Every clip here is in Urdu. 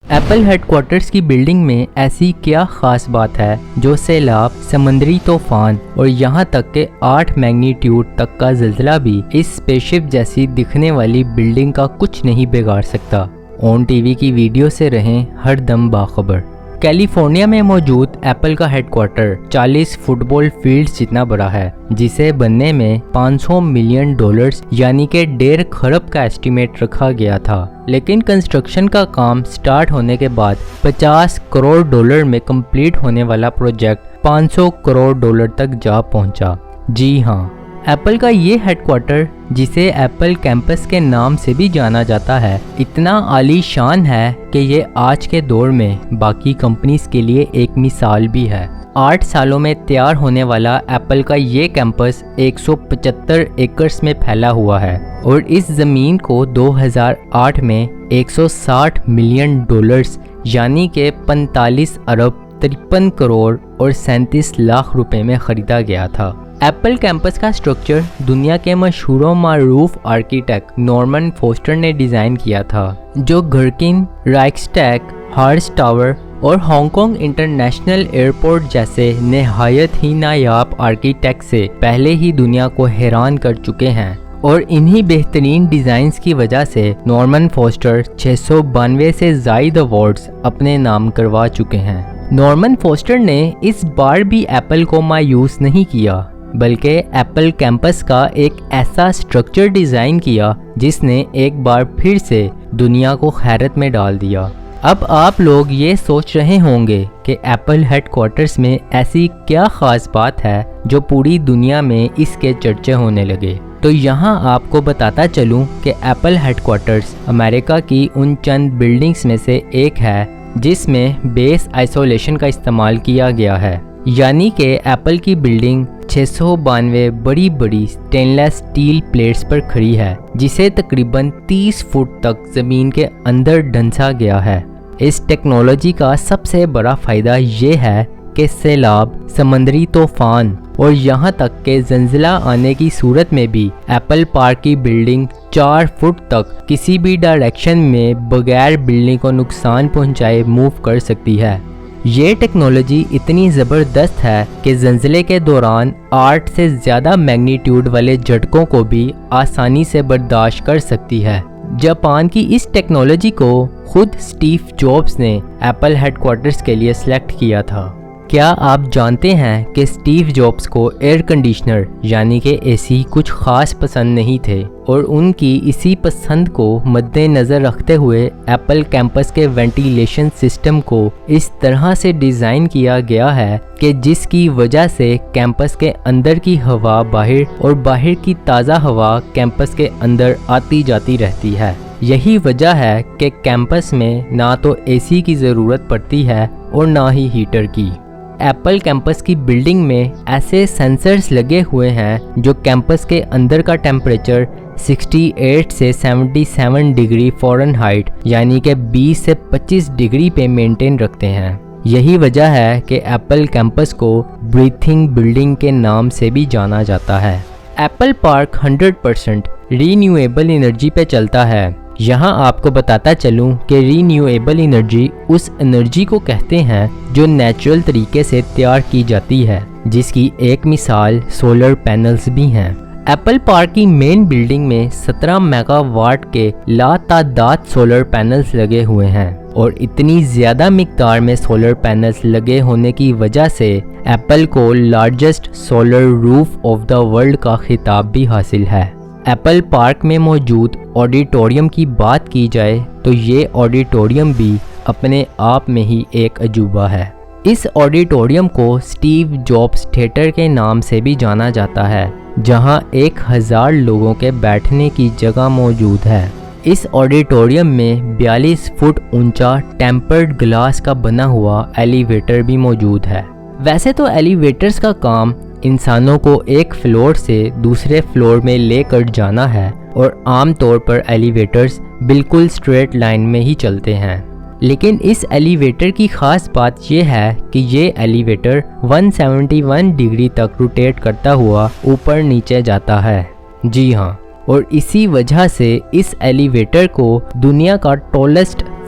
ایپل ہیڈ کوارٹرز کی بلڈنگ میں ایسی کیا خاص بات ہے جو سیلاب، سمندری طوفان اور یہاں تک کہ 8 میگنیٹیوڈ تک کا زلزلہ بھی اس اسپیس شپ جیسی دکھنے والی بلڈنگ کا کچھ نہیں بگاڑ سکتا؟ اون ٹی وی کی ویڈیو سے رہیں ہر دم باخبر۔ کیلیفورنیا میں موجود ایپل کا ہیڈ کوارٹر 40 فٹ بال فیلڈز جتنا بڑا ہے، جسے بننے میں $500 ملین یعنی کہ 1.5 کھرب کا ایسٹیمیٹ رکھا گیا تھا، لیکن کنسٹرکشن کا کام سٹارٹ ہونے کے بعد $50 کروڑ میں کمپلیٹ ہونے والا پروجیکٹ $500 کروڑ تک جا پہنچا۔ جی ہاں، ایپل کا یہ ہیڈ کوارٹر، جسے ایپل کیمپس کے نام سے بھی جانا جاتا ہے، اتنا عالی شان ہے کہ یہ آج کے دور میں باقی کمپنیز کے لیے ایک مثال بھی ہے۔ 8 سالوں میں تیار ہونے والا ایپل کا یہ کیمپس 175 ایکڑز میں پھیلا ہوا ہے اور اس زمین کو 2008 میں $160 ملین یعنی کہ 45 ارب 53 کروڑ اور 37 لاکھ روپے میں خریدا گیا تھا۔ ایپل کیمپس کا سٹرکچر دنیا کے مشہور و معروف آرکیٹیکٹ نارمن فوسٹر نے ڈیزائن کیا تھا، جو گھرکن، رائکسٹیگ، ہارس ٹاور اور ہانگ کانگ انٹرنیشنل ایئرپورٹ جیسے نہایت ہی نایاب آرکیٹیکٹ سے پہلے ہی دنیا کو حیران کر چکے ہیں، اور انہی بہترین ڈیزائنز کی وجہ سے نارمن فوسٹر 692 سے زائد ایوارڈز اپنے نام کروا چکے ہیں۔ نارمن فوسٹر نے اس بار بھی ایپل کو مایوس نہیں کیا، بلکہ ایپل کیمپس کا ایک ایسا سٹرکچر ڈیزائن کیا جس نے ایک بار پھر سے دنیا کو حیرت میں ڈال دیا۔ اب آپ لوگ یہ سوچ رہے ہوں گے کہ ایپل ہیڈ کوارٹرز میں ایسی کیا خاص بات ہے جو پوری دنیا میں اس کے چرچے ہونے لگے۔ تو یہاں آپ کو بتاتا چلوں کہ ایپل ہیڈ کوارٹرز امریکہ کی ان چند بلڈنگز میں سے ایک ہے جس میں بیس آئسولیشن کا استعمال کیا گیا ہے، یعنی کہ ایپل کی بلڈنگ 692 بڑی بڑی سٹین لیس سٹیل پلیٹس پر کھڑی ہے، جسے تقریباً 30 فٹ تک زمین کے اندر ڈھنسا گیا ہے۔ اس ٹیکنالوجی کا سب سے بڑا فائدہ یہ ہے کہ سیلاب، سمندری طوفان اور یہاں تک کہ زلزلہ آنے کی صورت میں بھی ایپل پارک کی بلڈنگ 4 فٹ تک کسی بھی ڈائریکشن میں بغیر بلڈنگ کو نقصان پہنچائے موو کر سکتی ہے۔ یہ ٹیکنالوجی اتنی زبردست ہے کہ زلزلے کے دوران 8 سے زیادہ میگنیٹیوڈ والے جھٹکوں کو بھی آسانی سے برداشت کر سکتی ہے۔ جاپان کی اس ٹیکنالوجی کو خود اسٹیو جابز نے ایپل ہیڈ کوارٹرز کے لیے سلیکٹ کیا تھا۔ کیا آپ جانتے ہیں کہ اسٹیو جابز کو ایئر کنڈیشنر یعنی کہ اے سی کچھ خاص پسند نہیں تھے، اور ان کی اسی پسند کو مد نظر رکھتے ہوئے ایپل کیمپس کے وینٹیلیشن سسٹم کو اس طرح سے ڈیزائن کیا گیا ہے کہ جس کی وجہ سے کیمپس کے اندر کی ہوا باہر اور باہر کی تازہ ہوا کیمپس کے اندر آتی جاتی رہتی ہے۔ یہی وجہ ہے کہ کیمپس میں نہ تو اے سی کی ضرورت پڑتی ہے اور نہ ہی ہیٹر کی۔ ایپل کیمپس کی بلڈنگ میں ایسے سینسرز لگے ہوئے ہیں جو کیمپس کے اندر کا ٹیمپریچر 68 سے 77 ڈگری فارنہائٹ یعنی کہ 20 سے 25 ڈگری پہ مینٹین رکھتے ہیں۔ یہی وجہ ہے کہ ایپل کیمپس کو بریتھنگ بلڈنگ کے نام سے بھی جانا جاتا ہے۔ ایپل پارک 100% رینیویبل انرجی پہ چلتا ہے۔ یہاں آپ کو بتاتا چلوں کہ رینیویبل انرجی اس انرجی کو کہتے ہیں جو نیچرل طریقے سے تیار کی جاتی ہے، جس کی ایک مثال سولر پینلز بھی ہیں۔ ایپل پارک کی مین بلڈنگ میں 17 میگا واٹ کے لاتعداد سولر پینلز لگے ہوئے ہیں، اور اتنی زیادہ مقدار میں سولر پینلز لگے ہونے کی وجہ سے ایپل کو largest solar roof of the world کا خطاب بھی حاصل ہے۔ ایپل پارک میں موجود آڈیٹوریم کی بات کی جائے تو یہ آڈیٹوریم بھی اپنے آپ میں ہی ایک عجوبہ ہے۔ اس آڈیٹوریم کو اسٹیو جابز تھیٹر کے نام سے بھی جانا جاتا ہے، جہاں 1000 لوگوں کے بیٹھنے کی جگہ موجود ہے۔ اس آڈیٹوریم میں 42 فٹ اونچا ٹیمپرڈ گلاس کا بنا ہوا ایلیویٹر بھی موجود ہے۔ ویسے تو ایلیویٹرز کا کام انسانوں کو ایک فلور سے دوسرے فلور میں لے کر جانا ہے، اور عام طور پر ایلیویٹرز بالکل اسٹریٹ لائن میں ہی چلتے ہیں، لیکن اس ایلیویٹر کی خاص بات یہ ہے کہ یہ ایلیویٹر 171 ڈگری تک روٹیٹ کرتا ہوا اوپر نیچے جاتا ہے۔ جی ہاں، اور اسی وجہ سے اس ایلیویٹر کو دنیا کا ٹالسٹ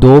2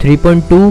3.2